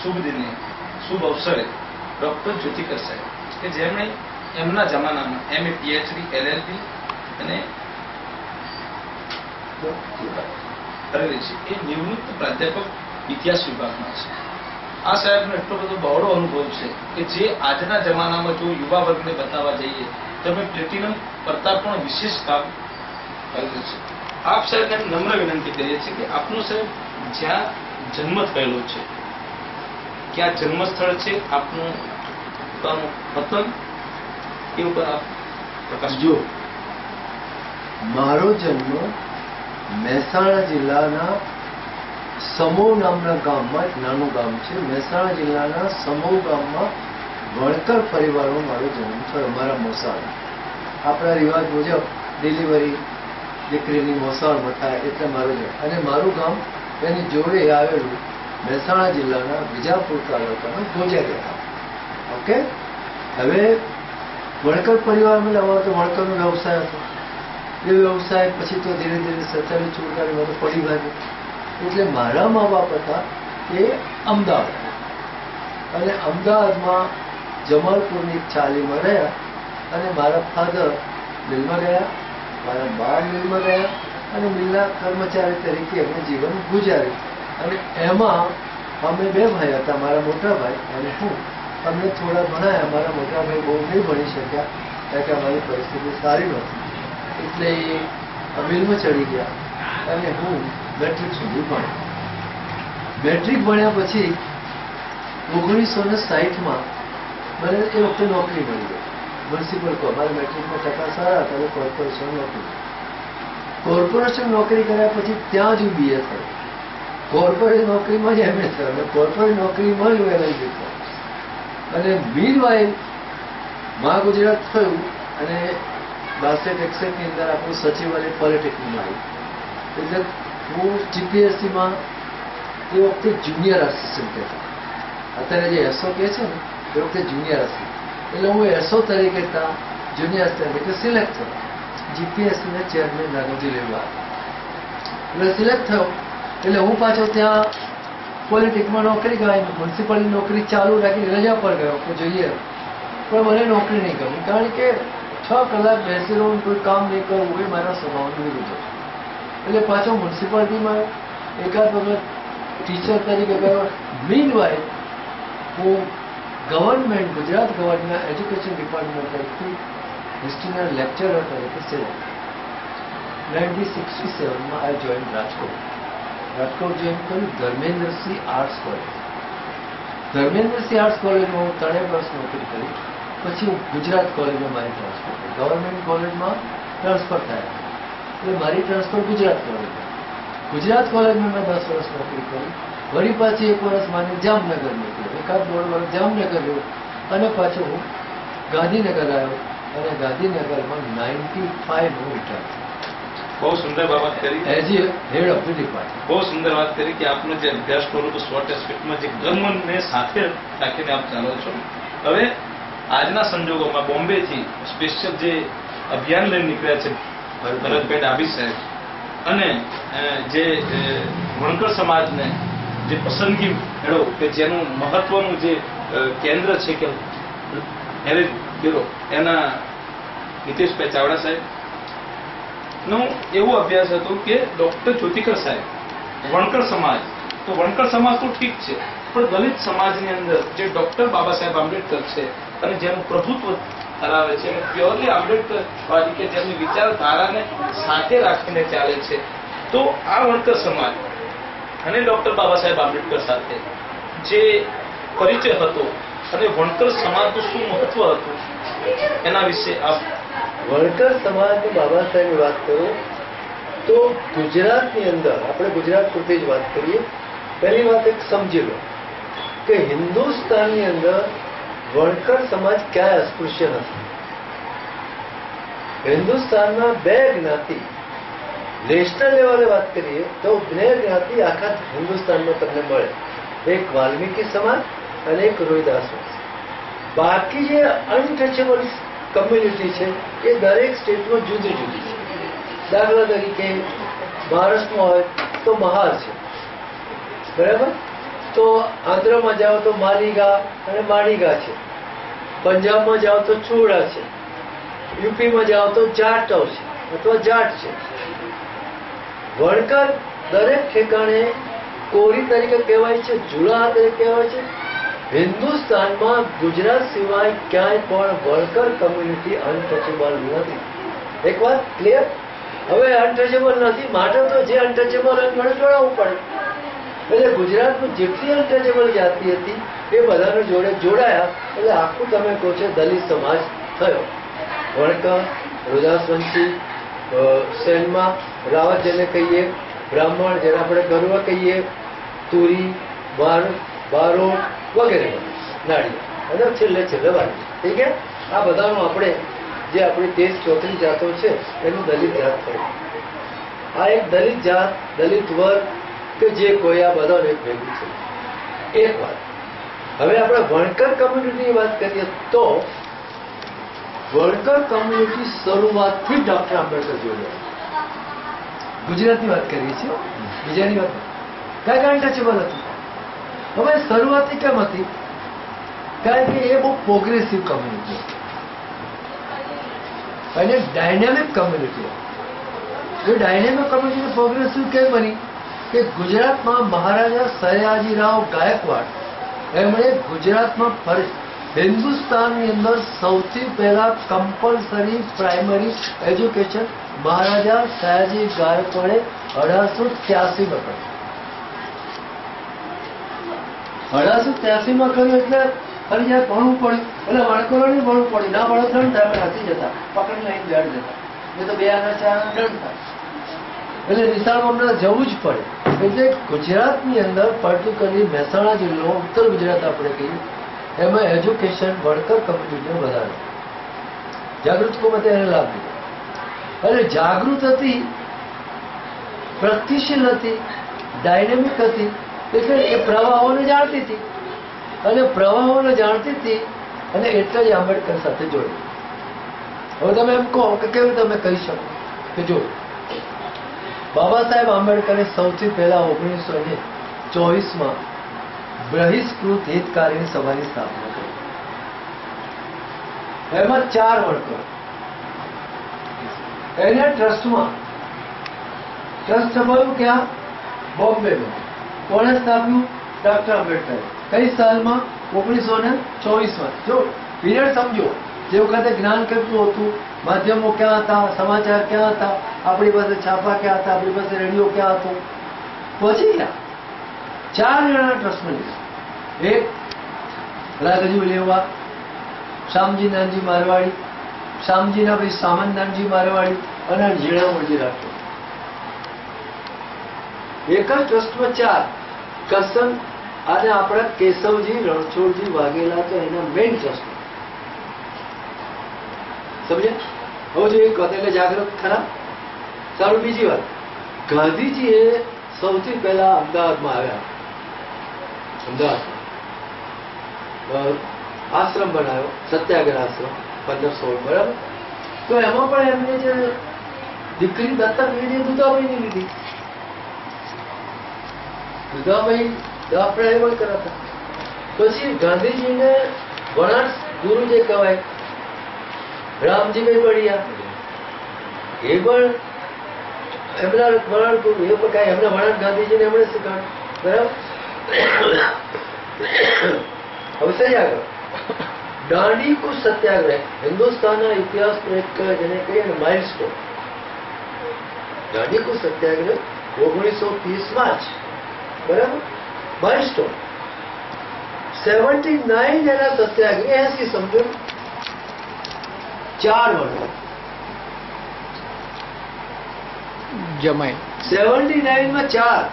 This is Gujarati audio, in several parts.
શુભ દિને શુભ અવસરે ડોક્ટર જ્યોતિકર સાહેબ કે જેમણે એમના જમાનામાં MA PhD LLB અને કરેલી છે. એ નિવૃત્ત પ્રાધ્યાપક ઇતિહાસ વિભાગમાં છે. આ સાહેબનો એટલો બધો બહોળો અનુભવ છે કે જે આજના જમાનામાં જો યુવા વર્ગને બતાવવા જઈએ તો અમે પ્લેટિનમ કરતા પણ વિશેષ કામ કરેલું છે. આપ સાહેબને નમ્ર વિનંતી કરીએ છીએ કે આપનું સાહેબ જ્યાં જન્મ થયેલો છે, ક્યાં જન્મ સ્થળ છે આપનું પોતાનું વતન, એ ઉપર આપ પ્રકાશ. જો મારો જન્મ મહેસાણા જિલ્લાના સમો નામના ગામમાં, એક નાનું ગામ છે મહેસાણા જિલ્લાના સમો ગામમાં વણકર પરિવારમાં મારો જન્મ થયો. મારા મોસાળમાં આપણા રિવાજ મુજબ ડિલિવરી દીકરીની મોસાળમાં થાય એટલે મારો જન્મ. અને મારું ગામ એની જોડે આવેલું મહેસાણા જિલ્લાના વિજાપુર તાલુકાનું ગોજારિયા. ઓકે, હવે વણકર પરિવારમાં લાવવા તો વણકરનો વ્યવસાય હતો. એ વ્યવસાય પછી તો ધીરે ધીરે સરકારી ચોરકારીમાં તો પડી ભાગ્યો. એટલે મારા મા બાપ હતા એ અમદાવાદ, અને અમદાવાદમાં જમાલપુરની ચાલીમાં રહ્યા. અને મારા ફાધર મિલમાં ગયા, મારા બા મિલમાં ગયા, અને મિલના કર્મચારી તરીકે એમણે જીવન ગુજાર્યું. અને એમાં અમે બે ભાઈ હતા, મારા મોટા ભાઈ અને હું. અમને થોડા ભણાયા. મારા મોટા ભાઈ બહુ નહીં ભણી શક્યા કારણ કે અમારી પરિસ્થિતિ સારી નહોતી, એટલે એ મિલમાં ચડી ગયા. અને હું મેટ્રિક સુધી ભણ્યો. મેટ્રિક ભણ્યા પછી 1960માં મને એ વખતે નોકરી મળી ગઈ મ્યુનિસિપલ. મારા મેટ્રિકમાં ટકા સારા હતા, કોર્પોરેશન નોકરી. કોર્પોરેશન નોકરી કર્યા પછી ત્યાં જ BA થયો. કોર્પોરેટ નોકરીમાં જ MA થયો, અને કોર્પોરેટ નોકરીમાં જ LLB થયો. અને મીનવાઇલ મહા ગુજરાત થયું, અને 62-61ની અંદર આપણું સચિવાલય પોલિટેકનિકમાં આવ્યું. એટલે હું GPSCમાં એ વખતે જુનિયર આસિસ્ટન્ટ હતા. અત્યારે જે એસઓ કહે છે ને એ વખતે જુનિયર આસિસ્ટન્ટ, એટલે હું એસઓ તરીકે ત્યાં જુનિયર તરીકે સિલેક્ટ થયો. GPSCના ચેરમેન નાનોજી લેવા એટલે સિલેક્ટ થયો. એટલે હું પાછો ત્યાં પોલિટિકમાં નોકરી કરાવી, મ્યુનિસિપાલિટી નોકરી ચાલુ રાખી રજા પર ગયો કે જોઈએ, પણ મને નોકરી નહીં ગમી. કારણ કે 6 કલાક બેસી રહું, કોઈ કામ નહીં કરવું એ મારા સ્વભાવનું વિરુદ્ધ. એટલે પાછો મ્યુનિસિપાલિટીમાં એકાદ વખત ટીચર તરીકે ગયો. મીનવાઇલ હું ગવર્મેન્ટ, ગુજરાત ગવર્મેન્ટના એજ્યુકેશન ડિપાર્ટમેન્ટ તરફથી હિસ્ટ્રીના લેક્ચરર તરીકે સિલેક્ટ. 1967માં આઈ જોઈન રાજકોટ જોઈન કર્યું Dharmendrasinh arts college. Dharmendrasinh arts કોલેજમાં હું 3 વર્ષ નોકરી કરી. પછી હું ગુજરાત કોલેજમાં મારી ટ્રાન્સફર થઈ. ગવર્મેન્ટ કોલેજમાં ટ્રાન્સફર થયા એટલે મારી ટ્રાન્સફર ગુજરાત કોલેજમાં. ગુજરાત કોલેજમાં મેં 10 વર્ષ નોકરી કરી. વળી પાછી 1 વર્ષ માની જામનગર નીકળ્યો, 1.5 વર્ષ જામનગર રહ્યો, અને પાછો હું ગાંધીનગર આવ્યો. અને ગાંધીનગરમાં 95 હું રિટાયર. બહુ સુંદર બાબત કરી, as a head of the department. બહુ સુંદર વાત કરી કે આપનો જે અભ્યાસ કરો તો શોર્ટ એસ્પેક્ટમાં જે ગમનને સાથે રાખીને આપ ચાલો છો. હવે આજના સંજોગોમાં બોમ્બેથી સ્પેશિયલ જે અભિયાન લઈને નીકળ્યા છે ભરતભાઈ ડાભી સાહેબ, અને જે વણકર સમાજને જે પસંદગી મેળવો કે જેનું મહત્વનું જે કેન્દ્ર છે કે મેરેજ બ્યુરો, એના નીતેશભાઈ ચાવડા સાહેબ નું એવું અભ્યાસ હતું કે ડોક્ટર જ્યોતિકર સાહેબ વણકર સમાજ. તો વણકર સમાજ તો ઠીક છે, પણ દલિત સમાજની અંદર જે ડોક્ટર બાબા સાહેબ આંબેડકર છે અને જેનું પ્રભુત્વ ધરાવે છે, પ્યોરલી આંબેડકરવાદી કે જેમની વિચારધારાને સાથે રાખીને ચાલે છે, તો આ વણકર સમાજ અને ડોક્ટર બાબા સાહેબ આંબેડકર સાથે જે પરિચય હતો અને વણકર સમાજનું શું મહત્વ હતું એના વિશે આપ. વણકર સમાજની બાબા સાહેબની વાત કરો તો ગુજરાતની અંદર, આપણે ગુજરાત પૂરતી જ વાત કરીએ. પહેલી વાત એક સમજી લો કે હિન્દુસ્તાનની અંદર વણકર સમાજ ક્યાંય અસ્પૃશ્ય નથી. હિન્દુસ્તાનમાં 2 જ્ઞાતિ, નેશનલ લેવલે વાત કરીએ તો 2 જ્ઞાતિ આખા હિન્દુસ્તાનમાં તમને મળે. એક વાલ્મીકી સમાજ અને એક રોહિદાસ સમાજ. બાકી જે અનટચેબલ કમ્યુનિટી છે એ દરેક સ્ટેટમાં જુદી જુદી છે. દાખલા તરીકે મહારાષ્ટ્રમાં હોય તો મહાર છે, બરાબર, તો આંધ્રમાં જાઓ તો માલીગા અને માડીગા છે, પંજાબમાં જાઓ તો ચોડા છે, યુપીમાં જાઓ તો જાટ આવશે અથવા જાટ છે. વણકર દરેક ઠેકાણે કોરી તરીકે કહેવાય છે, ઝુલાહા તરીકે કહેવાય છે. હિન્દુસ્તાનમાં ગુજરાત સિવાય ક્યાંય પણ વણકર કમ્યુનિટી અનટચેબલ નથી. એક વાત ક્લિયર? હવે અનટચેબલ નથી માટે તો જે અનટચેબલ જોડે જોડાવવું પડે. એટલે ગુજરાતમાં જેટલી અનટચેબલ જાતિ હતી એ બધાને જોડે જોડાયા એટલે આખું તમે કહો છો દલિત સમાજ થયો. વણકર, રોદાસવંશી, સેનમાં રાવત જેને કહીએ, બ્રાહ્મણ જેને આપણે ગરવા કહીએ, તુરી, બારોટ વગેરે નાળિયા અને છેલ્લે વાળી. ઠીક છે? આ બધાનું આપણે જે આપણી 13-34 જાતો છે એનું દલિત જાત થયું. આ એક દલિત જાત, દલિત વર્ગ કે જે કોઈ આ બધાને ભેગું છે. એક વાત. હવે આપણે વણકર કમ્યુનિટીની વાત કરીએ તો વણકર કમ્યુનિટી શરૂઆતથી ડોક્ટર આંબેડકર જોડે. ગુજરાતની વાત કરીએ છીએ, બીજાની વાત કાંઈ અનટચેબલ હતું. હવે શરૂઆતથી કેમ હતી? કારણ કે એ બહુ પ્રોગ્રેસિવ કમ્યુનિટી હતી અને ડાયનેમિક કમ્યુનિટી હતી. એ ડાયનેમિક કમ્યુનિટી પ્રોગ્રેસિવ કેમ બની કે ગુજરાતમાં મહારાજા સયાજીરાવ ગાયકવાડ એમણે ગુજરાતમાં હિન્દુસ્તાનની અંદર સૌથી પહેલા કમ્પલસરી પ્રાઇમરી એજ્યુકેશન મહારાજા સયાજી ગાયકવાડે 1883 કર્યું. 1883 કર્યું એટલે ફરજિયાત ભણવું પડ્યું. એટલે વણકરોને ભણવું પડ્યું. ના ભણો દંડ થાય, હાથી જતા પકડી લઈને બેઠ જતા. એ તો 2 આના 4 આના દંડ થાય. એટલે નિશાળમાં અમને જવું જ પડે. એટલે ગુજરાતની અંદર પર્ટિક્યુલરલી મહેસાણા જિલ્લો, ઉત્તર ગુજરાત આપણે કહીએ, એમાં એજ્યુકેશન વણકર કમ્યુનિટીને વધારે જાગૃતકોમાં એને લાભ લીધો. અને જાગૃત હતી, પ્રગતિશીલ હતી, ડાયનેમિક હતી. એટલે એ પ્રવાહોને જાણતી હતી અને પ્રવાહોને જાણતી હતી અને એટલે જ આંબેડકર સાથે જોડી. હવે તમે એમ કહો કે કેવી તમે કહી શકો કે જો બાબા સાહેબ આંબેડકરે સૌથી પહેલા 1924માં બહિષ્કૃત હિતકારીની સભાની સ્થાપના કરી. એમાં 4 વણકર એને ટ્રસ્ટમાં ટ્રસ્ટ થયું ક્યાં? બોમ્બેમાં. કોણે સ્થાપ્યું? ડોક્ટર આંબેડકરે. કઈ સાલમાં? 1924માં. જો પીરિયડ સમજો. જે વખતે જ્ઞાન કેટલું હતું, માધ્યમો ક્યાં હતા, સમાચાર ક્યાં હતા, આપણી પાસે છાપા ક્યાં હતા, આપણી પાસે રેડિયો ક્યાં હતો. પછી ક્યાં 4 જણા ટ્રસ્ટમાં લીધા. એક રાઘજી લેવા, શામજી નાનજી મારવાડી, શામજીના ભાઈ સામંત નાનજી મારવાડી અને ઝીણામોજી રાઠોડ. એક જ ટ્રસ્ટમાં 4. કરસન અને આપણા કેશવજી રણછોડજી વાઘેલા તો એના મેઇન ટ્રસ્ટ. સમજ્યા? હવે જો એક એટલે જાગૃત ખરા. સારું, બીજી વાત, ગાંધીજી એ સૌથી પહેલા અમદાવાદમાં આવ્યા. અમદાવાદ આશ્રમ બનાવ્યો, સત્યાગ્રહ આશ્રમ 1516, બરાબર? તો એમાં પણ એમને જે દીકરી દત્તક લીધી દુધાભાઈની લીધી. દુધાભાઈ આપણે એ પણ કરાતા. પછી ગાંધીજીને વણાટ ગુરુ જે કહેવાય રામજીભાઈ બળિયા, એ પણ એમના વણાટ ગુરુ. એ પણ કાંઈ એમના વણાટ ગાંધીજીને એમણે શીખવાડ્યું, બરાબર? હવે સહી આગળ દાંડી કૂચ સત્યાગ્રહ હિન્દુસ્તાનના ઇતિહાસનો એક જેને કહીએ ને માઇલસ્ટોન. દાંડી કૂચ સત્યાગ્રહ 1930માં જ, બરાબર? માઇલસ્ટોન. 79 એના સત્યાગ્રહ, 80 સમજો, 4 વર્ષ જમાય. 79માં 4.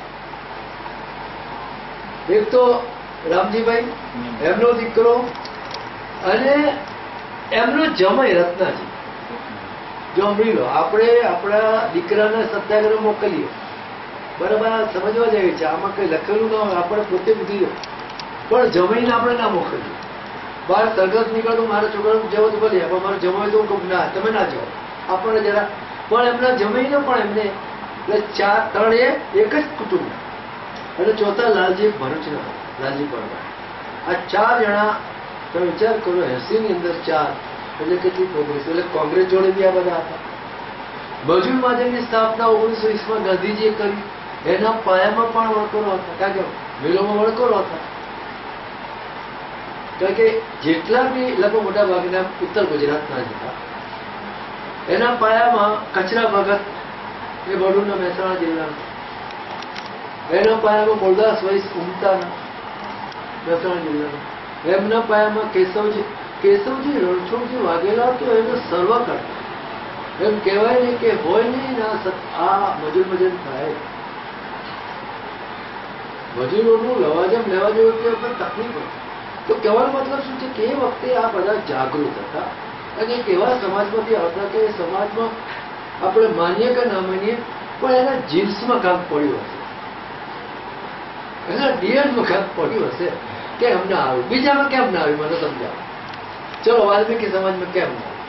એક તો રામજીભાઈ, એમનો દીકરો અને એમનો જમાઈ રત્નાજી. જો સાંભળી લો, આપણે આપણા દીકરાને સત્યાગ્રહ મોકલીએ, બરાબર? સમજવા જેવી છે, આમાં કઈ લખેલું ન હોય, આપણે પોતે બુધી લો, પણ જમાઈને આપણે ના મોકલીએ. બહાર સરગત નીકળતું મારા છોકરાનું જવો તો ભલે, પણ મારે જમાય તો કહું ના, તમે ના જાઓ, આપણને જરા. પણ એમના જમાઈને પણ એમને એટલે 4 3 એક જ કુટુંબ. અને ચોથા લાલજી ભરૂચના. લાલજીપાલભાઈ. આ 4 જણા તમે વિચાર કરો, 80 ની અંદર 4 એટલે કેટલી પ્રોગ્રેસ. એટલે કોંગ્રેસ જોડે બી આ બધા હતા. મજૂર માધ્યમની સ્થાપના 1920માં ગાંધીજીએ કરી. એના પાયામાં પણ વણકરો હતા, કારણ કે મિલોમાં વણકરો હતા. કારણ કે જેટલા બી લગભગ મોટા ભાગના ઉત્તર ગુજરાતના જ હતા. એના પાયામાં કચરા ભગત એ ભરૂચના મહેસાણા જિલ્લાના. એના પાયામાં મોરદાસ વૈસ ઉમતાના મહેસાણા જિલ્લાના. એમના પાયામાં કેશવજી રણછોડજી વાઘેલા તો એનો સર્વ કરતા. એમ કહેવાય ને કે હોય નહીં આ મજૂર થાય. મજૂરોનું લવાજમ લેવા જેવું કે તકલીફ હોય. તો કહેવાનો મતલબ શું છે કે એ વખતે આ બધા જાગૃત હતા અને એક એવા સમાજમાંથી આવતા કે એ સમાજમાં આપણે માનીએ કે ના માનીએ પણ એના જીન્સમાં કામ પડ્યું હશે, એના ડીએનમાં કામ પડ્યું હશે કે અમને આવ્યું. બીજામાં કેમ ના આવ્યું મને સમજાવો. ચલો વાલ્મીકી સમાજમાં કેમ ના આવ્યું,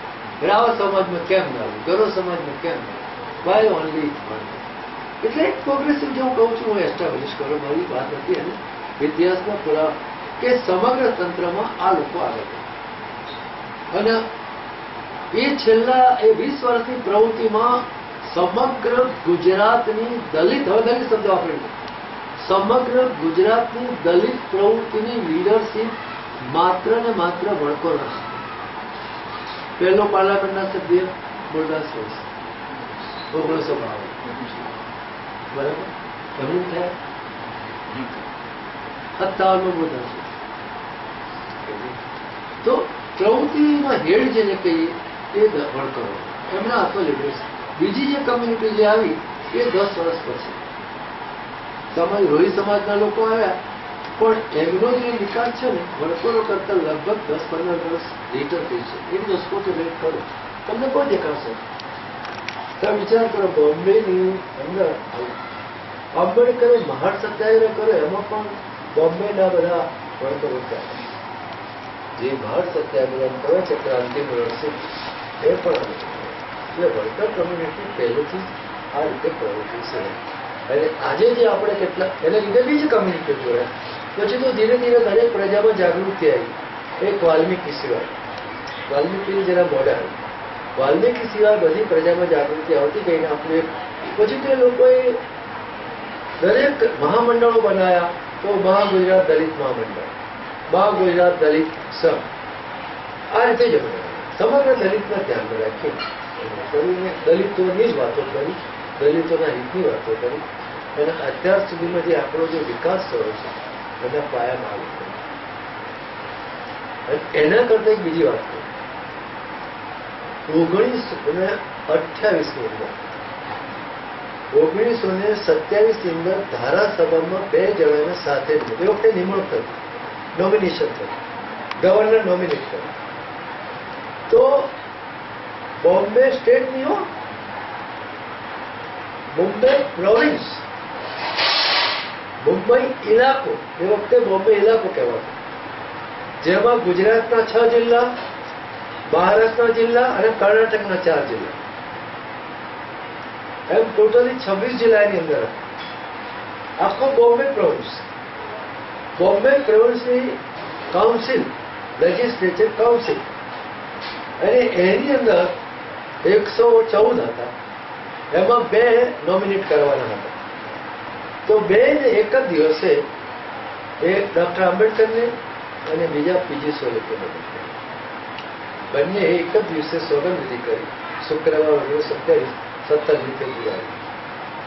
રાવત સમાજમાં કેમ ના આવ્યું, ગૌરવ સમાજમાં કેમ ના આવ્યું? વાય ઓનલી એટલે એક પ્રોગ્રેસિવ જે હું કહું છું, હું એસ્ટાબ્લિશ કરું, મારી વાત નથી. અને ઇતિહાસમાં થોડા કે સમગ્ર તંત્રમાં આ લોકો આગળ અને એ છેલ્લા 20 વર્ષની પ્રવૃત્તિમાં સમગ્ર ગુજરાતની દલિત, હવે દલિત શબ્દ વાપરેલો, સમગ્ર ગુજરાતની દલિત પ્રવૃત્તિની લીડરશીપ માત્ર ને માત્ર વણકરો હશે. પહેલો પાર્લામેન્ટના સભ્ય મોરદાસ વૈસ 1952 બરાબર એમનું થયા. 57માં મોરદાસ વૈસ. તો પ્રવૃત્તિના હેડ જેને કહીએ એ વણકરો, એમના હાથમાં લીડરશીપ. બીજી જે કમ્યુનિટી જે આવી એ 10 વર્ષ પછી સમાજ રોહી સમાજના લોકો આવ્યા, પણ એમનો જે વિકાસ છે ને વણકરો કરતા લગભગ 10-15 વર્ષ લેટર થઈ છે. એ દસકો તો લેટ કરો, તમને કોઈ દેખાશે. તમે વિચાર કરો, બોમ્બેની અંદર આંબેડકરે મહાન સત્યાગ્રહ કર્યો, એમાં પણ બોમ્બેના બધા વણકરો થયા. જે મહાન સત્યાગ્રહ કરે છે ક્રાંતિનું રણસીટ, એ પણ એટલે વણકર કમ્યુનિટી પહેલેથી આ રીતે પ્રવૃત્તિ છે. અને આજે જે આપણે કેટલા એને લીધે બીજી કમ્યુનિટી જોયા, પછી તો ધીરે ધીરે દરેક પ્રજામાં જાગૃતિ આવી. એક વાલ્મીકી સિવાય, વાલ્મીકીની જરા મોડા આવી, વાલ્મીકી સિવાય બધી પ્રજામાં જાગૃતિ આવતી ગઈને આપણે પછી તો એ લોકોએ દરેક મહામંડળો બનાવ્યા. તો મહાગુજરાત દલિત મહામંડળ, મહાગુજરાત દલિત સંઘ, આ રીતે જ સમગ્ર દલિતના ધ્યાનમાં રાખી દલિતોની જ વાતો કરી, દલિતોના હિતની વાતો કરી. અને અત્યાર સુધીમાં જે આપણો જે વિકાસ થયો છે એના પાયામાં આવી ગયો. એના કરતા એક બીજી વાત કરું, 1928ની અંદર 1927ની અંદર ધારાસભામાં 2 જણાને સાથે એ વખતે નિમણૂક કરી, નોમિનેશન કરી, ગવર્નર નોમિનેટ કરી. તો બોમ્બે સ્ટેટની હો, મુંબઈ પ્રોવિન્સ, મુંબઈ ઇલાકો, એ વખતે બોમ્બે ઇલાકો કહેવાતો, જેમાં ગુજરાતના 6 જિલ્લા, મહારાષ્ટ્રના જિલ્લા અને કર્ણાટકના 4 જિલ્લા, એમ ટોટલી 26 જિલ્લાની અંદર આખો બોમ્બે પ્રોવિન્સ. બોમ્બે પ્રોવિન્સની કાઉન્સિલ, લેજિસ્લેચર કાઉન્સિલ, અને એની અંદર 114 હતા. એમાં 2 નોમિનેટ કરવાના હતા. તો 2 ને એક જ દિવસે, એક ડોક્ટર આંબેડકરને અને બીજા પીજી સોલંકીને, બંને એક જ દિવસે સોગંદવિધિ કરી. શુક્રવાર 17 ફેબ્રુઆરી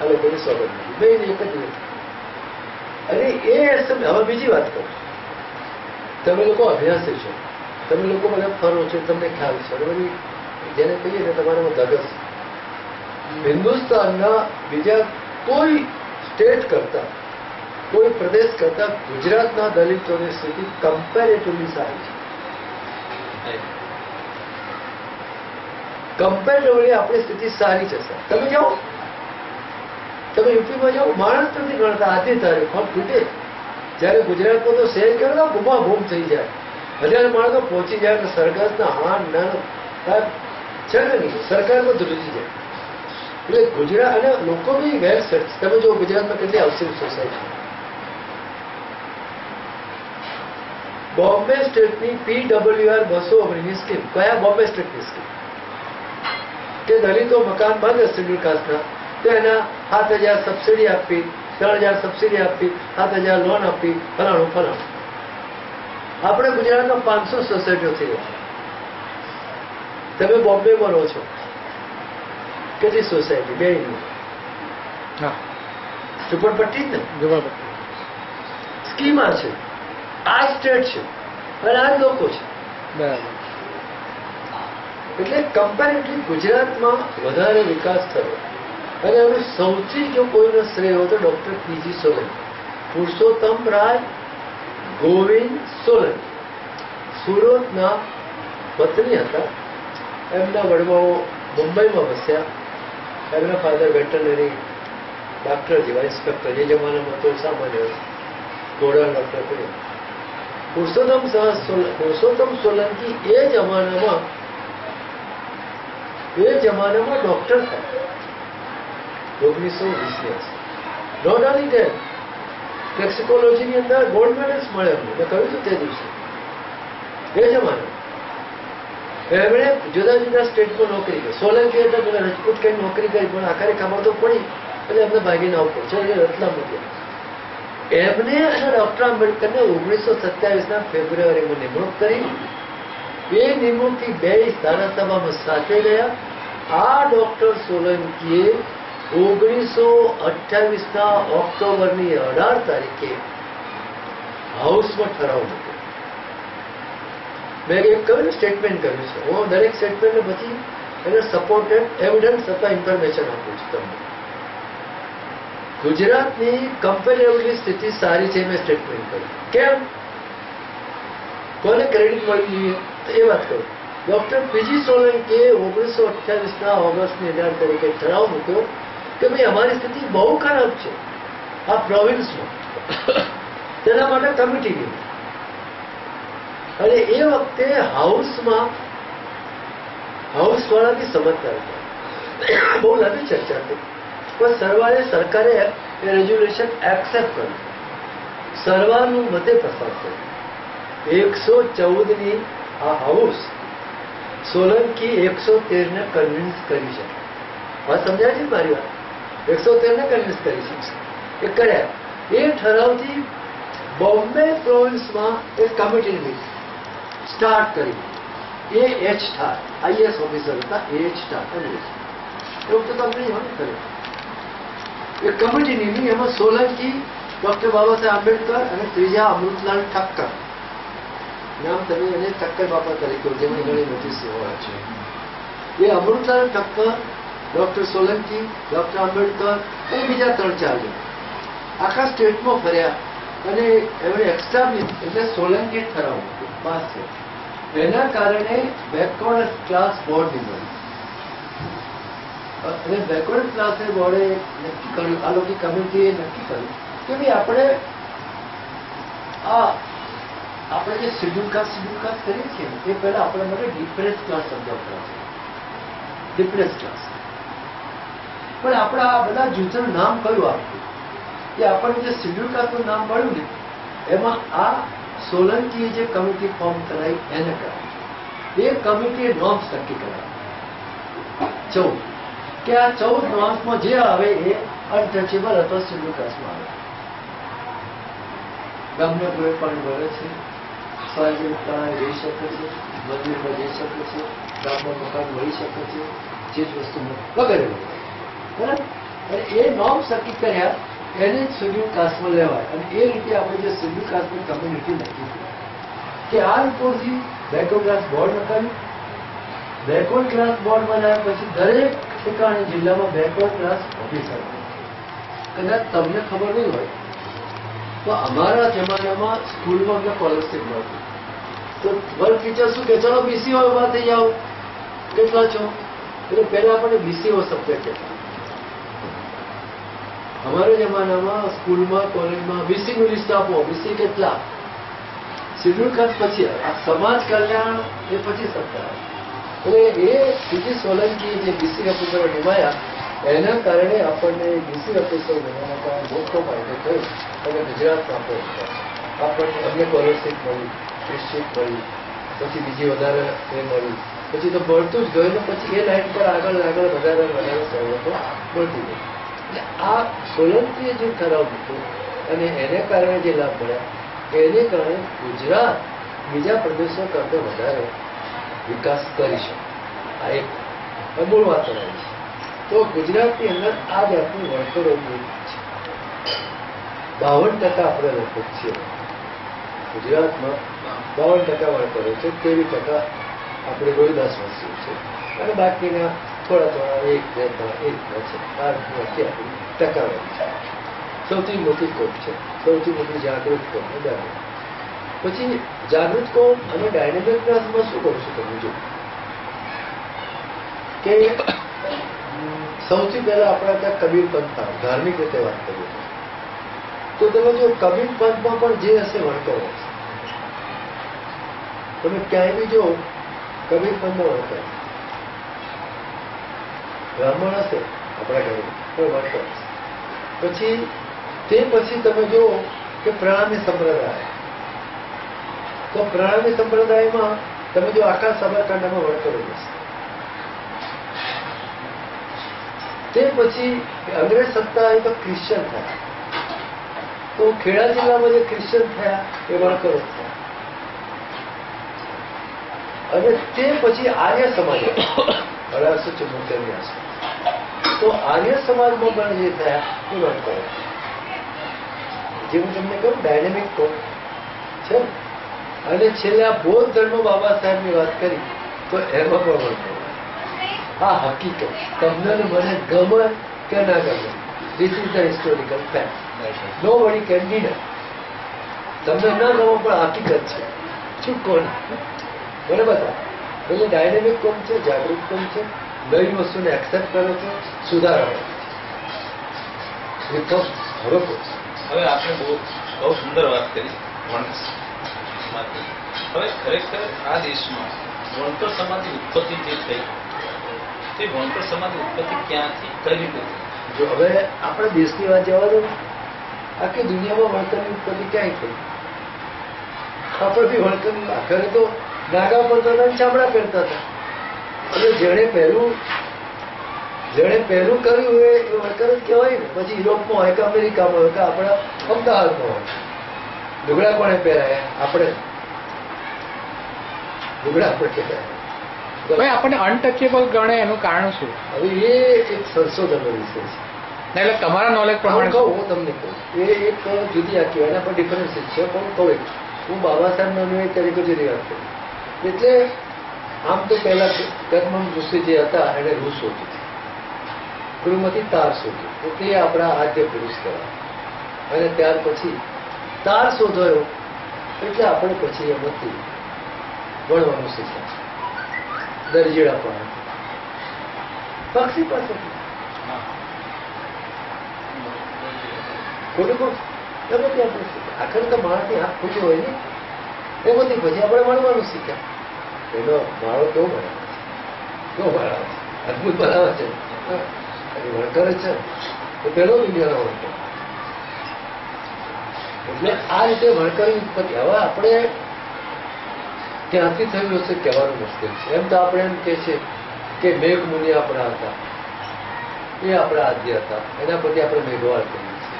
આ લોકોની સોગંદવિધિ, 2 ને એક જ દિવસ. અને એ હવે બીજી વાત કરું, તમે લોકો અભ્યાસી છો, તમે લોકો બધા ફરો છો, તમને ખ્યાલ છે બધી, જેને કહીએ ને તમારામાં ધગસ. હિન્દુસ્તાનના બીજા કોઈ સ્ટેટ કરતા, કોઈ પ્રદેશ કરતા ગુજરાતના દલિતોની સ્થિતિ કમ્પેરેટિવલી સારી છે. કમ્પેરેટિવલી આપણી સ્થિતિ સારી છે. સર તમે જાઓ, તમે યુપીમાં જાઓ, માણસ નથી ગણતા. આજની તારીખ ફોન તૂટે, જયારે ગુજરાતમાં તો શહેર કરતા બુમા બૂમ થઈ જાય, 1000 માણસો પહોંચી જાય તો સરકારના હાથ નાનો છે ને નહીં, સરકારમાં ધ્રુજી જાય. એટલે ગુજરાત અને લોકો બી વેલ સેટ. તમે જો ગુજરાતમાં કેટલી હાઉસિંગ સોસાયટી, બોમ્બે સ્ટેટની PWR 219 સ્કીમ, કયા બોમ્બે સ્ટેટની સ્કીમ કે દલિતો મકાન બાંધે શેડ્યુલ કાસ્ટના, તો એના 7,000 સબસિડી આપી, 3,000 સબસિડી આપી, 7,000 લોન આપી, ફલાણું ફલાણું. આપણે ગુજરાતમાં 500 સોસાયટીઓ થઈ રહી. તમે બોમ્બેમાં રહો છો, કેટલી સોસાયટી? 2 હા, ઝુંપડપટ્ટી જ ને, ઝુંપડપટ્ટી. સ્કીમા છે. આ સ્ટેટ છે અને આ જ લોકો છે. બરાબર. એટલે કમ્પેરેટિવલી ગુજરાતમાં વધારે વિકાસ થયો. અને એનો સૌથી જો કોઈનો શ્રેય હોય તો ડોક્ટર પીજી સોલંકી, પુરુષોત્તમ રાય ગોવિંદ સોલંકી, સુરતના વતની હતા. એમના વડવાઓ મુંબઈમાં વસ્યા. એમના ફાધર વેટરનરી ડોક્ટર જેવા ઇન્સ્પેક્ટર, જે જમાનામાં તો સામાન્ય ઘોડા ડોક્ટર કર્યા. પુરુષોત્તમ સોલંકી એ જમાનામાં ડોક્ટર થાય 1920. નોટ ઓનલી ધેટ, ટોક્સિકોલોજીની અંદર ગોલ્ડ મેડલ્સ મળે એમને. મેં કહ્યું હતું તે દિવસે. એ જમાના એમણે જુદા જુદા સ્ટેટમાં નોકરી કરી. સોલંકી એટલે પેલા રજપૂત કઈ નોકરી કરી, પણ આખરે ખબર તો પડી એટલે એમને ભાગીને આવવું પડશે. રત્નામતી એમને અને ડોક્ટર આંબેડકરને 1927 ફેબ્રુઆરીમાં નિમણૂક કરી. એ નિમણૂકથી 2 ધારાસભામાં સાથે રહ્યા. આ ડોક્ટર સોલંકીએ 1928 ઓક્ટોબરની 18 તારીખે હાઉસમાં ઠરાવ મૂક્યો. મેં એક કહ્યું સ્ટેટમેન્ટ કર્યું છે. હું દરેક સ્ટેટમેન્ટને પછી એને સપોર્ટેડ એવિડન્સ અથવા ઇન્ફોર્મેશન આપું છું તમને. ગુજરાતની કમ્પેરેટિવલી સ્થિતિ સારી છે, મેં સ્ટેટમેન્ટ કર્યું. કેમ? કોને ક્રેડિટ મળી જોઈએ એ વાત કરું. ડોક્ટર પીજી સોલંકીએ 1928 ઓગસ્ટની 18 તારીખે ઠરાવ મૂક્યો કે ભાઈ અમારી સ્થિતિ બહુ ખરાબ છે આ પ્રોવિન્સમાં. તેના માટે કમિટી ગઈ. અને એ વખતે હાઉસવાળાથી સમજદાર હતા. બહુ લાંબી ચર્ચા થઈ, પણ સરવારે સરકારે રેઝોલ્યુશન એક્સેપ્ટ કર્યું. સરવારનું મતે પસાર થયું. 114ની આ હાઉસ સોલંકી 113ને કન્વિન્સ કરી શકે. વાત સમજાય છે મારી વાત? 113ને કન્વિન્સ કરી શકશે. એ કર્યા. એ ઠરાવથી બોમ્બે પ્રોવિન્સમાં એક કમિટી સ્ટાર્ટ કરી. A.H. ઠાર IAS ઓફિસર હતા. A.H. ઠાર એવું તો તમને કર્યું. એ કમિટી નીકળી. એમાં સોલંકી, ડોક્ટર બાબા સાહેબ આંબેડકર અને ત્રીજા અમૃતલાલ ઠક્કર. નામ તમે એને ઠક્કર બાપા તરીકે, જેમની ઘણી મોટી સેવા છે. એ અમૃતલાલ ઠક્કર, ડોક્ટર સોલંકી, ડોક્ટર આંબેડકર અને બીજા 3-4 જણ આખા સ્ટેટમાં ફર્યા. અને એમણે એક્સ્ટ્રા એટલે સોલંકી ઠરાવ પાસ થયો. એના કારણે બેકવર્ડ ક્લાસ બોર્ડ નીકળ્યું. અને બેકવર્ડ ક્લાસ બોર્ડે નક્કી કર્યું, આ લોકો કમિટીએ નક્કી કર્યું કે ભાઈ આપણે જે શેડ્યુલ કાસ્ટ કરીએ છીએ એ પહેલા આપણા માટે ડિપ્રેસ ક્લાસ શબ્દ વપરાય છે. Depress class. પણ આપણે આ બધા જૂથનું નામ કયું આપ્યું કે આપણને જે શેડ્યુલ કાસ્ટનું નામ મળ્યું ને એમાં આ સોલંકીએ જે કમિટી ફોર્મ કરાવી એને કરાવી. એ કમિટીએ નોર્મ્સ નક્કી કરાવી 14 કે આ 14 નોર્મ્સમાં જે આવે એ અનટચેબલ અથવા શેડ્યુલ કાસ્ટમાં આવે. ગામને કોઈ પણ ભરે છે, સાર્વજનિક રહી શકે છે, મંદિરમાં જઈ શકે છે, ગામમાં મકાન મળી શકે છે, ચીજ વસ્તુ વગેરે બરાબર. અને એ નોર્મ્સ નક્કી કર્યા એને જ શેડ્યુલ કાસ્ટમાં લેવાય. અને એ રીતે આપણે જે શેડ્યુલ કાસ્ટની કમ્યુનિટી નક્કી કરી કે આ રિપોર્ટથી બેકવર્ડ ક્લાસ બોર્ડ નખાવ્યું. બેકવર્ડ ક્લાસ બોર્ડ બનાવ્યા પછી દરેક ઠેકાણે જિલ્લામાં બેકવર્ડ ક્લાસ ઓફિસર. કદાચ તમને ખબર નહીં હોય તો અમારા જમાનામાં સ્કૂલમાં અમને સ્કોલરશીપ મળતી. તો વર્ક ટીચર શું કે ચલો BCO માં થઈ જાઓ, કેટલા છો? એટલે પહેલા આપણને BCO સબ્જેક્ટ હતા. અમારા જમાનામાં સ્કૂલમાં કોલેજમાં BCનું લિસ્ટ આપો, BC કેટલા? શેડ્યુલ કાસ્ટ પછી આ સમાજ કલ્યાણ એ પછી સરકાર. એટલે એ પીજી સોલંકી જે BC ઓફિસરો નિમાયા એના કારણે આપણને BC ઓફિસર બનવાના કારણે મોટો ફાયદો થયો. અને ગુજરાતમાં આપણને સ્કોલરશીપ મળી. નિશ્ચિત મળ્યું, પછી બીજી વધારે એ મળ્યું, પછી તો મળતું જ ગયું ને પછી એ લાઈન પર આગળ વધારે સવલતો મળતી ગઈ. એટલે આ સોલંકીએ જે ઠરાવ મૂક્યો અને એને કારણે જે લાભ મળ્યા એને કારણે ગુજરાત બીજા પ્રદેશો કરતા વધારે વિકાસ કરી શકે. આ એક મૂળ વાત આવી છે. તો ગુજરાતની અંદર આ જાતની વણકરો છે. 52% આપણે લોકો છીએ ગુજરાતમાં. 52% વણકરો છે, 23% આપણે રોહિદાસ વસ્તુ છે અને બાકીના થોડા 1-2 છે. આ આપણી ટકાવારી છે. સૌથી મોટી કોમ છે, સૌથી મોટી જાગૃત કોમ. પછી જાગૃત કોમ અને ડાયનેમિક ક્લાસમાં શું કરું છું તમે જો કે સૌથી પહેલા આપણા ત્યાં કબીર પંથમાં ધાર્મિક રીતે વાત કરીએ તો તમે જો કબીર પંથમાં પણ જે હશે વણકરો તમે ક્યાંય બી જો કબીર પંથમાં વણકર બ્રાહ્મણ હશે આપણા ઘરે પણ વણકર. પછી તે પછી તમે જુઓ કે પ્રણામી સંપ્રદાય, તો પ્રણામી સંપ્રદાયમાં તમે જો આખા સાબરકાંઠામાં વણકરો હશે. તે પછી અંગ્રેજ સત્તા આવી તો ક્રિશ્ચન થયા, તો ખેડા જિલ્લામાં જે ક્રિશ્ચન થયા એ વણકરો થયા. અને તે પછી આર્ય સમાજ 1874ની આસપાસ, તો આર્ય સમાજમાં પણ જે થયા એ વણકરો. જે હું તમને કહું ડાયનેમિક કહું છે. અને છેલ્લે આ બૌદ્ધ ધર્મ બાબા સાહેબની વાત કરી તો એમાં પણ વણકરો. આ હકીકત તમને મને ગમે કે ના ગમે, this is the historical fact. Nobody can deny. તમને ના ગમો પણ હકીકત છે, છૂટકો નહીં. બરાબર. એટલે ડાયનેમિક કોમ છે, જાગૃત કોમ છે, નવી વસ્તુને એક્સેપ્ટ કરે છે, સુધારા હવે આપણે બહુ સુંદર વાત કરી વણકર સમાજની. હવે ખરેખર આ દેશમાં વણકર સમાજની ઉત્પત્તિ જે થઈ તે વણકર સમાજની ઉત્પત્તિ ક્યાંથી કઈ રીતે? જો હવે આપણે દેશની વાત જવા દો, આખી દુનિયામાં વણકરની ઉત્પત્તિ ક્યાંય થઈ? આપણે બી વણકરની આખરે તો નાગા પડતા હતા, ચામડા પહેરતા હતા. એટલે જેણે પહેલું કર્યું એ વણકર જ કહેવાય ને. પછી યુરોપમાં હોય કે અમેરિકામાં હોય કે આપણા અમદાવાદમાં હોય, લુગડા કોણે પહેરાયા? આપણે લુગડા આપણે પહેરાયા. આપણને અનટચેબલ ગણે એનું કારણ શું? હવે એ એક સંશોધનનો વિષય છે. એટલે તમારા નોલેજ પ્રમાણે કહું, હું તમને કહું, એ એક જુદી આખી એના પર ડિફરન્સીસ છે. પણ કહું હું બાબા સાહેબનો અનુયાયી તરીકે જુદી વાત કરું. એટલે આમ તો પહેલા કર્મમ ઋષિ જે હતા એને રૂ શોધ્યું, ગુરુમાંથી તાર શોધ્યું, એટલે એ આપણા આદ્ય પુરુષ કહેવાય. અને ત્યાર પછી તાર શોધ્યો એટલે આપણે પછી એમાંથી વણવાનું શીખ્યા. દરજીડા પણ પક્ષી પાસે ખોટું કહું એમાંથી આપણે શીખ્યા. આખર તો માણસની હાથ ખુલ્લી હોય ને એમાંથી પછી આપણે વણવાનું શીખ્યા. એનો માળો કેવો બનાવે છે, અદભુત બનાવે છે, વણકર છે તો પેલો દુનિયાનો વણકર. એટલે આ રીતે વણકરની ઉત્પત્તિ હવે આપણે ક્યાંથી થયું હશે કહેવાનું મુશ્કેલ છે. એમ તો આપણે એમ કે છે કે મેઘ મુનિ આપણા હતા, એ આપણા આદ્ય હતા, એના પરથી આપણે મેઘવાળ કરીએ છીએ.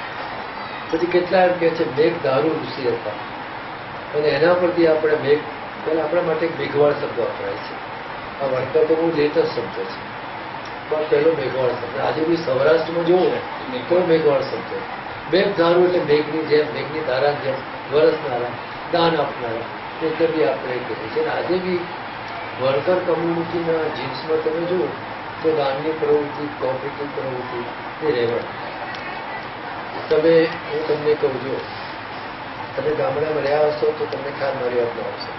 પછી કેટલા એમ કે છે મેઘ દારૂ ઋષિ હતા અને એના પરથી આપણે મેઘ, આપણા માટે મેઘવાળ શબ્દ વપરાય છે. આ વણકર તો બહુ લેટેસ્ટ શબ્દ છે, પણ પહેલો મેઘવાળ શબ્દ. આજે બી સૌરાષ્ટ્રમાં જોવું ને તો મેઘવાળ શબ્દ. મેઘ ધારું એટલે મેઘની જેમ, મેઘની ધારાની જેમ વરસનારા, દાન આપનારા, એટલે બી આપણે કહીએ છીએ. આજે બી વણકર કમ્યુનિટીના જીન્સમાં તમે જુઓ તો દાનની પ્રવૃત્તિ, કોઓપરેટિવ પ્રવૃત્તિ એ રહેવાનું. તમે હું તમને કહું છું, તમે ગામડામાં રહ્યા હશો તો તમને ખ્યાલ મારી વાતમાં આવશે.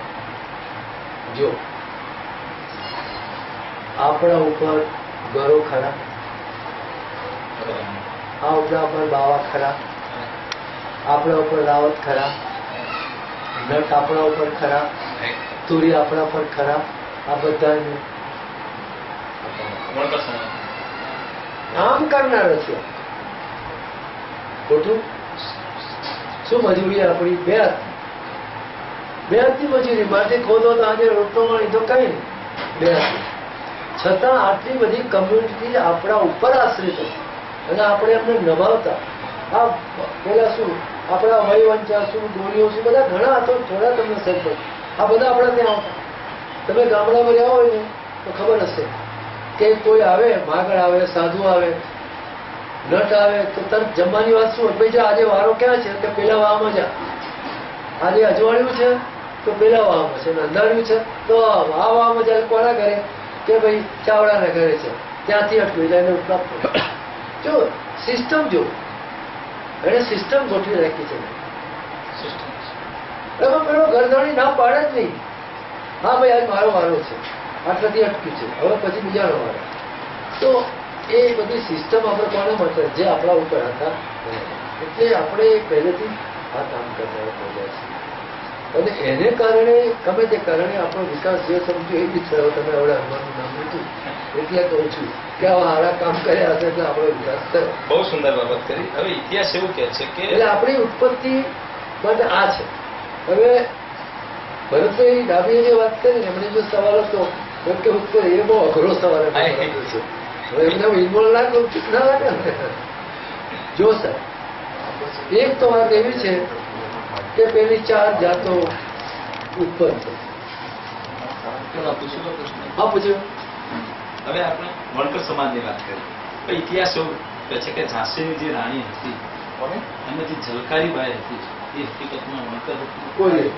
જો આપણા ઉપર ઘરો ખરા, આપણા ઉપર બાવા ખરા, આપણા ઉપર રાવત ખરા, નટ આપણા ઉપર ખરા, તુરી આપણા પર ખરા. આ બધા આમ કરનાર છે. ખોટું શું? મજૂરી આપણી બે મહેનતની મજૂરી માટી ખોદો તો આજે રોટલો મળી તો કઈ નહીં, મહેનત. છતાં આટલી બધી કમ્યુનિટી આપણા ઉપર આશ્રિત હતી અને આપણે એમને નભાવતા. આ પેલા શું આપણા વહીવંચા શું ગોળીઓ શું બધા ઘણા હતો, થોડા તમને સર આ બધા આપણા ત્યાં આવતા. તમે ગામડામાં રહ્યા હોય ને તો ખબર હશે કે કોઈ આવે, માગણ આવે, સાધુ આવે, નટ આવે તો તરત જમવાની વાત શું હોય, ભાઈ જો આજે વારો ક્યાં છે કે પેલા વાવામાં જા, આજે અજવાળ્યું છે તો પેલા વાવામાં છે, અંધાર્યું છે તો આ વાવામાં જાય. કોના ઘરે કે ભાઈ ચાવડાના ઘરે છે, ત્યાંથી અટવી જાય પ્રાપ્ત. જો સિસ્ટમ જો એને સિસ્ટમ ગોઠવી રાખી છે. એમાં પેલો ઘરધણી ના પાડે જ નહીં, હા ભાઈ આજ મારો વારો છે, આટલાથી અટક્યું છે, હવે પછી બીજાનો વારો. તો એ બધી સિસ્ટમ આપણે કોને મળશે? જે આપણા ઉપર હતા. એટલે આપણે પહેલેથી આ કામ કરતા રહ્યા છીએ અને એને કારણે ગમે તે કારણે આપણો વિકાસ જે સમજો એ બી થયો. તમે હવે હનુમાનનું નામ લીધું એટલે કહું છું કે આવા સારા કામ કર્યા હશે એટલે આપણો વિકાસ થયો. બહુ સુંદર બાબત કરી. હવે ઇતિહાસ એવું કહે છે કે એટલે આપણી ઉત્પત્તિ માટે આ છે. હવે ભરતભાઈ ડાબીએ જે વાત કરી ને એમણે જો સવાલ હતો કે ઉત્તર એ બહુ અઘરો સવાલ છે. હવે એમને ઇન્વોલ્વ ના કરું ચૂક ના લાગે ને. જો સાહેબ એક તો વાત એવી છે કે પેલી 4 જાતો ઉત્પન્ન થઈ. હા પૂછ્યું. હવે આપણે વણકર સમાજની વાત કરીએ તો ઇતિહાસ એવું કહે છે કે ઝાંસીની જે રાણી હતી અને જે ઝલકારીબાઈ હતી એ હકીકતમાં વણકર હતી. કોઈ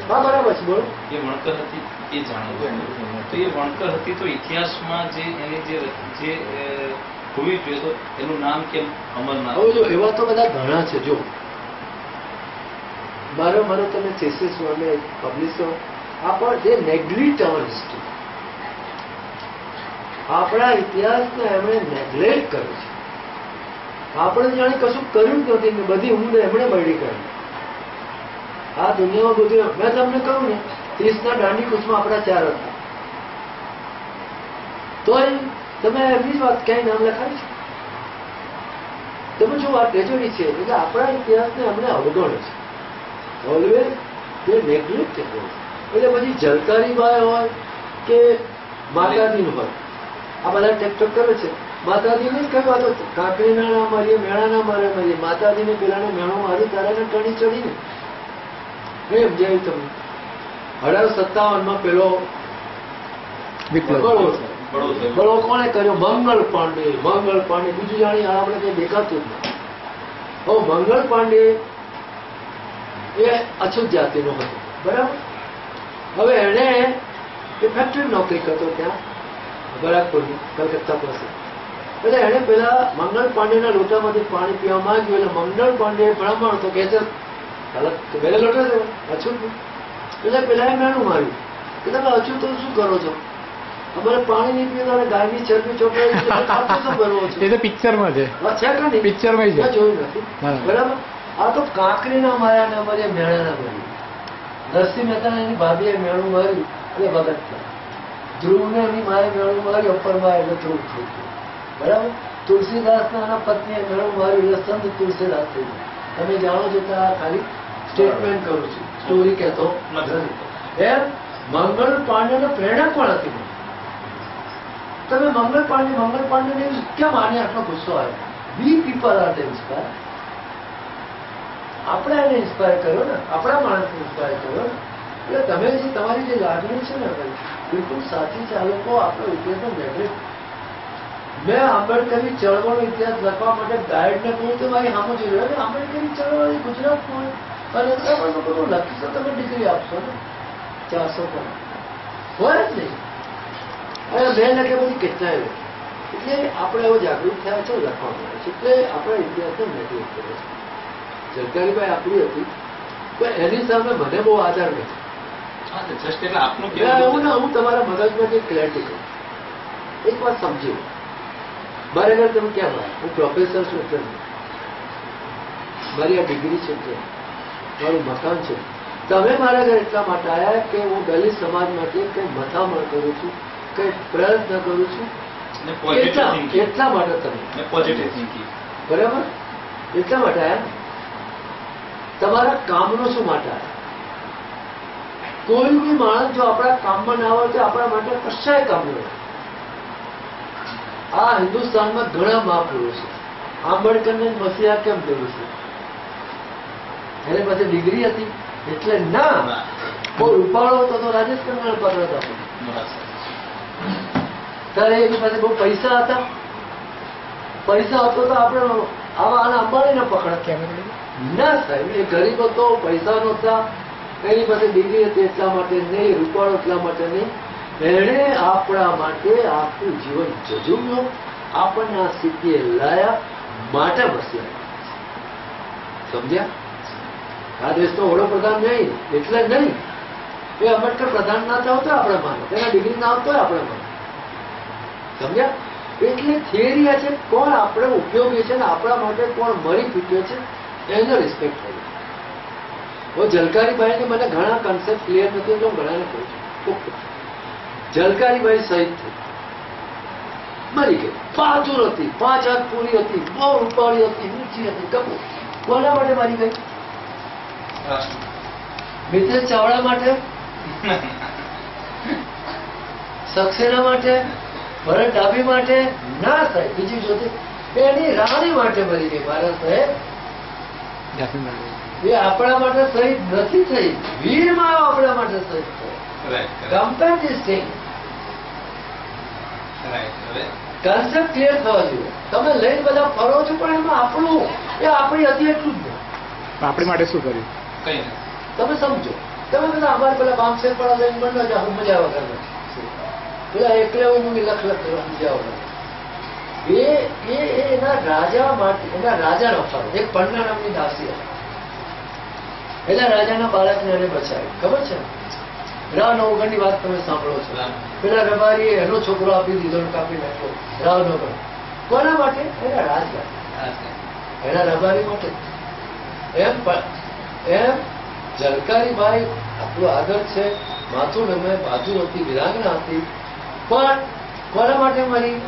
હા બરાબર છે, બોલો. એ વણકર હતી એ જાણવું. તો એ વણકર હતી તો ઇતિહાસમાં જે એની જે હોવી જોઈએ તો એનું નામ કેમ અમરનાથ? હવે જો એવા તો બધા ઘણા છે. જો મારો તમે થીસીસ મને પબ્લિશો આ પણ જે નેગ્લિટ અવર હિસ્ટ્રી, આપણા ઇતિહાસને એમણે નેગ્લેક્ટ કર્યો છે. આપણે જાણે કશું કર્યું જ નથી ને બધી ઊંઘ એમણે બળી કરી. આ દુનિયામાં બધું મેં તમને કહું ને 30ના દાંડી કૂચમાં આપણા 4 હતા. તોય તમે એમની જ વાત ક્યાંય નામ લખાય છે? તમે જો આ ટ્રેજરી છે એટલે આપણા ઇતિહાસને એમણે અવગણ્યો છે. ઓલવેઝ તે નેગ્લેક્ટ કર્યો. એટલે પછી ઝલકારીબાઈ હોય કે માતાજીનું હોય, આ બધા ટેક્ટર કરે છે. માતાજીને જ કઈ વાતો કાંકરીના ના મારીએ, મેળાના મારીએ. માતાજીને પેલાને મેળો મારી તારાને ટણી ચડીને એમ જાય. તમે 1857માં પેલો બળો કોને કર્યો? મંગળ પાંડે. બીજું જાણી આપણે કઈ દેખાતું જ નથી. હવે મંગળ પાંડે એ અછૂત જાતિનો હતો, બરાબર. હવે એને એ ફેક્ટરી નોકરી કરતો ત્યાં બરાકપુરની કલકત્તા પાસે. એટલે એને પેલા મંગળ પાંડેના લોટામાંથી પાણી પીવા માંગ્યું. એટલે મંગળ પાંડે બ્રાહ્મણ તો કે છે બે લોટા છે અછૂત. એટલે પેલા મેણું માર્યું કે તમે અછૂત તો શું કરો છો? અમારે પાણી નહીં પીવું અને ગાયની ચરબી ચોટાડી ભરવો છે. એ તો પિક્ચરમાં છે. છે કે નહીં? પિક્ચરમાં છે, જોયું નથી. બરાબર. આ તો કાંકરીના માર્યા ને અમારે મેળાના માર્યું. નરસિંહ મહેતા એની ભાભીએ મેળું માર્યું એટલે ભગત થયા. ધ્રુવને એની મારે મેળું માર્યું અપરમાં એટલે ધ્રુવ થઈ ગયું. બરાબર. તુલસીદાસના એના પત્નીએ મેળું માર્યું એટલે સંત તુલસીદાસ થઈ ગયું. તમે જાણો છો કે આ ખાલી સ્ટેટમેન્ટ કરું છું, સ્ટોરી કહેતો નથી. એમ મંગળ પાંડેનો પ્રેરણા પણ હતી. તમે મંગળ પાંડેને કેમ આને આટલો ગુસ્સો આવ્યો? વી પીપલ આર ધ ઇન્સ્પાયર. આપણે એને ઇન્સ્પાયર કર્યો ને, આપણા માણસને ઇન્સ્પાયર કર્યો ને. એટલે તમે જે તમારી જે લાગણી છે ને ભાઈ બિલકુલ સાચી છે. આ લોકો આપણો ઇતિહાસનો નેગ્લેક્ટ. મેં આંબેડકરની ચળવળનો ઇતિહાસ લખવા માટે ગાઈડને કહું તો મારી સામે જોઈ રહ્યો. આંબેડકરની ચળવળ ગુજરાતમાં અને તમે લોકો લખી તો તમે ડિગ્રી આપશો ને 400 પણ હોય જ નહીં. અને મેં લખે બધી કેટલાય લખી. એટલે આપણે હવે જાગૃત થયા છે, લખવા મળે છે. એટલે આપણા ઇતિહાસને નેગ્લેક્ટ કર્યો છે. ઝલકારીબાઈ આપણી હતી પણ એની સામે મને બહુ આધાર નથી. હું તમારા મગજમાં જે ક્લેરિટી કરું એક વાત સમજી. મારે ઘર તમે ક્યાં ભાઈ? હું પ્રોફેસર છું એટલે મારી આ ડિગ્રી છે, મારું મકાન છે. તમે મારા ઘર એટલા માટે આવ્યા કે હું દલિત સમાજ માટે કઈ મથામણ કરું છું, કઈ પ્રયત્ન કરું છું એટલા માટે. તમે પોઝિટિવ થિંકિંગ, બરાબર, એટલા માટે આવ્યા. તમારા કામનો શું માટે આવ્યા? કોઈ બી માણસ જો આપણા કામમાં ના આવે તો આપણા માટે કશાય કામ નહીં. આ હિન્દુસ્તાનમાં ઘણા મહાપુરુષો છે. આંબેડકરને મસીહા કેમ કર્યું છે? એને પાસે ડિગ્રી હતી એટલે ના. કોઈ રૂપાળો હતો તો રાજેશ કનગલ પકડતા ત્યારે એની પાસે બહુ પૈસા હતા. પૈસા હતો તો આપણે આવા અંબાણીને પકડતા ના સાહેબ. એ ગરીબ હતો, પૈસા નહોતા, એની પાસે ડિગ્રી હતી એટલા માટે નહીં, રૂપાળો એટલા માટે નહીં. એણે આપણા માટે આખું જીવન જજુમ્યું, આપણને આ સ્થિતિએ લાયા માટે બસ્યા. સમજ્યા? આ દેશનો વડોપ્રધાન નહીં એટલે નહીં. એ આંબેડકર પ્રધાન ના થયો તો આપણે માનો, તેના ડિગ્રી ના આવતો આપણે માનો. સમજ્યા? એટલે થિયરી આ છે, કોણ આપણે ઉપયોગી છે ને આપણા માટે કોણ મરી ચૂક્યો છે એનો રિસ્પેક્ટ થયો. હું જલકારીભાઈને મને ઘણા કન્સેપ્ટ ક્લિયર નથી એટલે હું ઘણાને કહું છું. જલકારીભાઈ શહીદ થઈ, મરી ગઈ, બહાદુર હતી, 5 હાથ પૂરી હતી, બહુ રૂપાળી હતી, ઊંચી હતી, કપૂર. કોના માટે મરી ગઈ? મિતેશ ચાવડા માટે, સક્સેના માટે, ભરત ડાભી માટે ના સાહેબ. બીજી જોતી એની રાણી માટે મરી ગઈ. મારા સાહેબ એ આપણા માટે શહીદ નથી થઈ, વીરમાં આપણા માટે શહીદ થઈ. Compare this thing. Concept clear થવા જોઈએ. તમે લઈને બધા ફરો છો પણ એમાં આપણું એ આપણી હતી એટલું જ નહીં. આપણી માટે શું કર્યું કઈ તમે સમજો. તમે બધા અમારે પેલા બામસેર પડા લઈને બનો છો, હું મજા વગર પેલા એકલે લખ કરવા મજા વગર. એના રાજા માટે, એના રાજાનો ફરો. એક પન્ના નામની દાસી હતી. પેલા રાજાના બાળકને એને બચાવી. ખબર છે? રાવ નવગણની વાત તમે સાંભળો છો. પેલા રબારીએ એનો છોકરો આપી દીધો, કાપી નાખ્યો. રાવ નવગણ કોના માટે? એના રાજ માટે, એના રબારી માટે. એમ જલકારીભાઈ આપણું આગળ છે. માથું નમે, બાજુ હતી, વિરાંગના હતી, પણ કોના માટે મરી?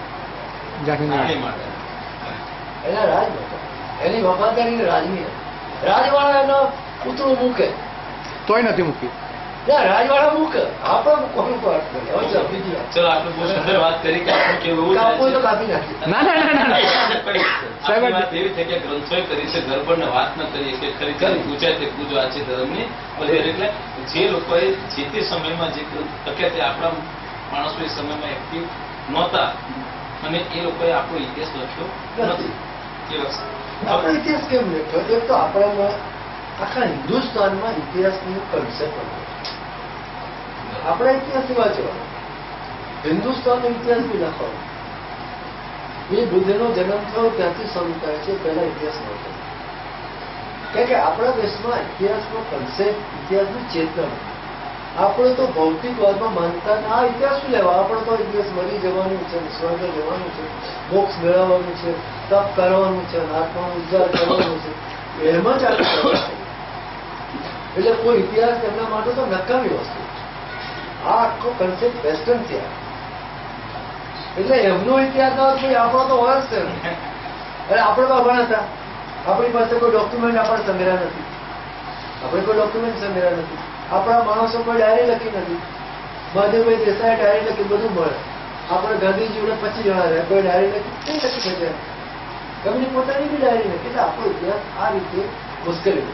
એના રાજ માટે. એની વફાદારી રાજની હતી. રાજવાળા એનો પૂતળું મૂકે તોય નથી મૂક્યું. રાજવાળા મૂકે, આપણે મૂકવાનું વાત કરે. ચલો આપણે બહુ સુંદર વાત કરી કે આપણે કેવું એવું કાપવું તો કાપી નાખી. ના ના ના ના સાહેબ વાત એવી છે કે ગ્રંથોએ કરી છે, ગરબડને વાત ન કરીએ કે ખરી પૂજાય તે પૂજો આ છે ધર્મની. એટલે જે લોકોએ જે તે સમયમાં જે તકે તે આપણા માણસો એ સમયમાં એક્ટિવ નહોતા અને એ લોકોએ આપણો ઇતિહાસ લખ્યો નથી. એ વખતે આપણો ઇતિહાસ કેમ લખ્યો? એક તો આપણામાં આખા હિન્દુસ્તાનમાં ઇતિહાસની કન્સેપ્ટ હતો. આપણા ઇતિહાસની વાંચવાનો, હિન્દુસ્તાનનો ઇતિહાસ બી લખવાનો. એ બુદ્ધનો જન્મ થયો ત્યાંથી શરૂ થાય છે, પહેલા ઇતિહાસ નહોતો. કારણ કે આપણા દેશમાં ઇતિહાસનો કન્સેપ્ટ, ઇતિહાસની ચેતના. આપણે તો ભૌતિકવાદમાં માનતા આ ઇતિહાસ શું લેવા? આપણે તો ઇતિહાસ મરી જવાનું છે, સ્વર્ગ જવાનું છે, મોક્ષ મેળવવાનું છે, તપ કરવાનું છે, આત્માનો ઉદ્ધાર કરવાનો છે, એમાં જ આપણે. એટલે કોઈ ઇતિહાસ એમના માટે તો નકામી વસ્તુ. આ આખો કન્સેપ્ટ વેસ્ટર્ન થયા. એટલે એમનો ઇતિહાસ ના હોય, આપણો તો હોય જ છે. એટલે આપણે તો અભણ હતા. આપણી પાસે કોઈ ડોક્યુમેન્ટ આપણે સંગ્રહ નથી. આપણે કોઈ ડોક્યુમેન્ટ સંગ્રહ નથી. આપણા માણસો કોઈ ડાયરી લખી નથી. મહાદેવભાઈ દેસાઈ ડાયરી લખી, બધું મળે. આપણે ગાંધીજી જોડે 25 જણા રહ્યા, કોઈ ડાયરી લખી નહીં લખી શકે. એમની પોતાની બી ડાયરી લખી. એટલે આપણો ઇતિહાસ આ રીતે મુશ્કેલી.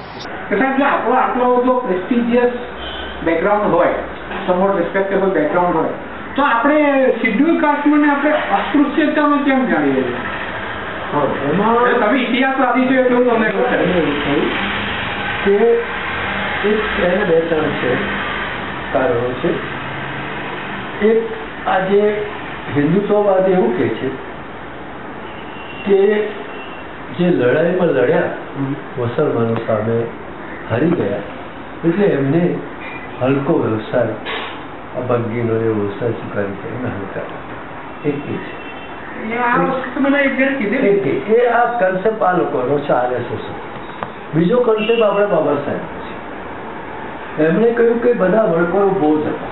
સાહેબ, આપણો આટલો બધો પ્રેસ્ટિજિયસ બેકગ્રાઉન્ડ હોય, સમોર રિસ્પેક્ટેબલ બેકગ્રાઉન્ડ હોય, તો આપણે શિડ્યુલ કાસ્ટમાં આપણે અસ્પૃશ્યતામાં કેમ જાણીએ છીએ? તમે ઇતિહાસવાદી છો એટલું તમને કે એને 2-3 છે કારણો છે. એક આજે હિન્દુત્વવાદ એવું કહે છે કે જે લડાઈમાં લડ્યા મુસલમાનો સામે હારી ગયા એટલે એમને હલકો વ્યવસાય, અભંગીનો એ વ્યવસાય સ્વીકારી છે, એમને હલકા. એક એ છે. એ આ કન્સેપ્ટ આ લોકોનો છે, RSS. બીજો કન્સેપ્ટ આપણે બાબા સાહેબ છે. એમણે કહ્યું કે બધા વડપણો બહુ જ હતા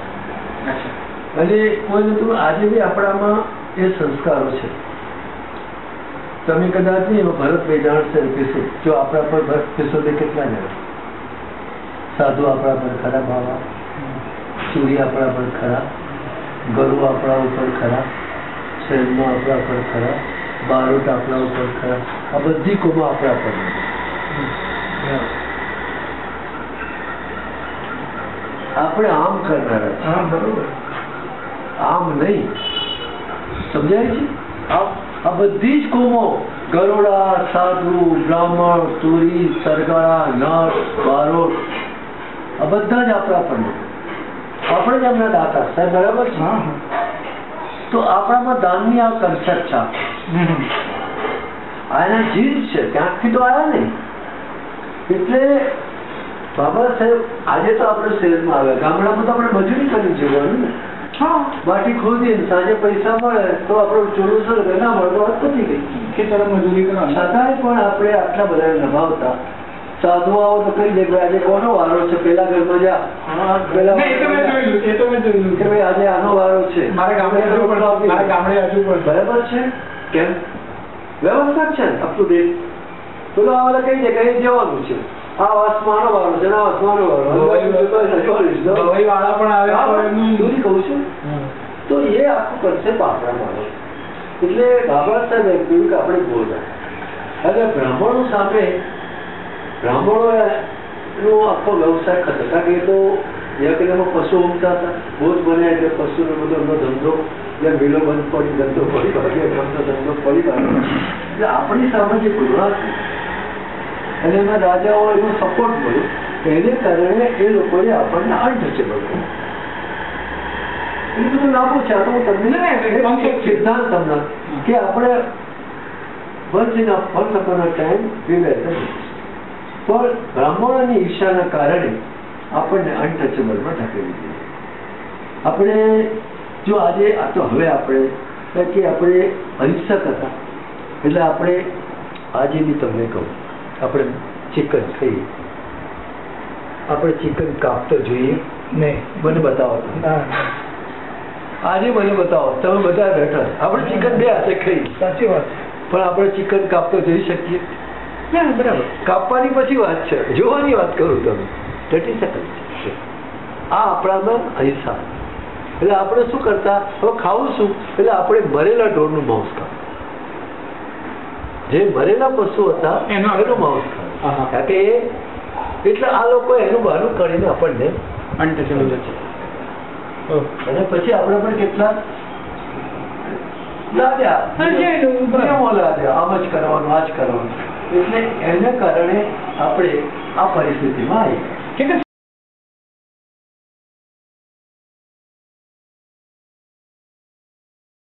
અને કોઈ નતું. આજે બી આપણામાં એ સંસ્કારો છે. તમે કદાચ નહીં ભરતભાઈ જાણશે એપિસોડ, જો આપણા પર એપિસોડે કેટલા જણા સાધુ આપણા પર ખરાબ આવા ચોરી આપણા પર ખરા, ગરુ આપણા ઉપર ખરા, શહેરનો આપણા પર ખરા, બારોટ આપણા ઉપર ખરા, આ બધી કોમો આપણા પર. આપણે આમ કરનારા છીએ. હા બરોબર. આમ નહીં. સમજાય છે? આ બધી જ કોમો, ગરોડા, સાધુ, બ્રાહ્મણ, તુરી, સરગાળા, નર, બારોટ, આ બધા જ આપણા પર. આપણે જ એમના દાતા સાહેબ, બરાબર છે? હા તો આપણામાં દાનની આ કન્સેપ્ટ છે. આ એના જીવ છે, ક્યાંકથી તો આવ્યા નહીં. એટલે બાબા સાહેબ આજે તો આપણે શહેરમાં આવ્યા, ગામડામાં તો આપણે મજૂરી કરી જવાનું ને. હા, માટી ખોદીને સાંજે પૈસા મળે તો આપણું ચોરું સર ના મળે તો વાત પતી ગઈ. ખેતર મજૂરી કરવા છતાંય પણ આપણે આટલા બધા નભાવતા. સાધુ આવો તો કહી દે કે આજે કોનો વારો છે, પેલા ઘરમાં જા, પેલા કે ભાઈ આજે આનો વારો છે, મારા ગામડે હજુ પણ બરાબર છે. કેમ? વ્યવસ્થા છે અપ ટુ ડેટ. પેલો આવા કહી દે કે જવાનું છે, આ વાસમાં આનો વારો છે, આ વાસમાં આનો વારો. વાળા પણ આવે સુધી કહું છું. તો એ આખું કન્સેપ્ટ આપણામાં આવે. એટલે બાબા સાહેબ કહ્યું કે આપણે બોલવા. હવે બ્રાહ્મણો સામે બ્રાહ્મણોનો આખો વ્યવસાય ખતર. કારણ કે એ તો યજ્ઞમાં પશુ ઉમતા હતા, બોધ બને એટલે પશુનો બધો એમનો ધંધો, એટલે મિલો બંધ પડી, ધંધો પડી ભાગે, ધંધો પડી ભાગે. એટલે આપણી સામે જે ગુણા છે અને એના રાજાઓ એનો સપોર્ટ મળ્યો, એને કારણે એ લોકોએ આપણને અનટચેબલ કર્યું. એ બધું લાભો છે. તો તમને સિદ્ધાંત તમને કે આપણે once upon a time we were the પણ બ્રાહ્મણોની ઈર્ષાના કારણે આપણને અનટચેબલમાં ઢકેલી દીધી. આપણે જો આજે આ તો હવે આપણે કે આપણે અહિંસક હતા એટલે આપણે આજે બી તમને કહું, આપણે ચિકન ખાઈએ, આપણે ચિકન કાપતો જોઈએ નહીં. મને બતાવો, આજે મને બતાવો. તમે બધા બેઠા, આપણે ચિકન બે હાથે ખાઈએ, સાચી વાત. પણ આપણે ચિકન કાપતો જોઈ શકીએ? બરાબર. કાપવાની પછી વાત છે, જોવાની વાત કરું તમે ટટી શકે. આ આપણામાં અહિંસા. એટલે આપણે શું કરતા, હવે ખાવું શું, એટલે આપણે મરેલા ઢોરનું માંસ ખાવું, જે મરેલા પશુ હતા એનું માંસ ખાવું. કારણ કે એટલે આ લોકો એનું બહાનું કરીને આપણને અનટચેબલ છે. અને પછી આપણે પણ કેટલા લાદ્યા, આમ જ કરવાનું, આ જ કરવાનું. એટલે એને કારણે આપણે આ પરિસ્થિતિમાં આવી.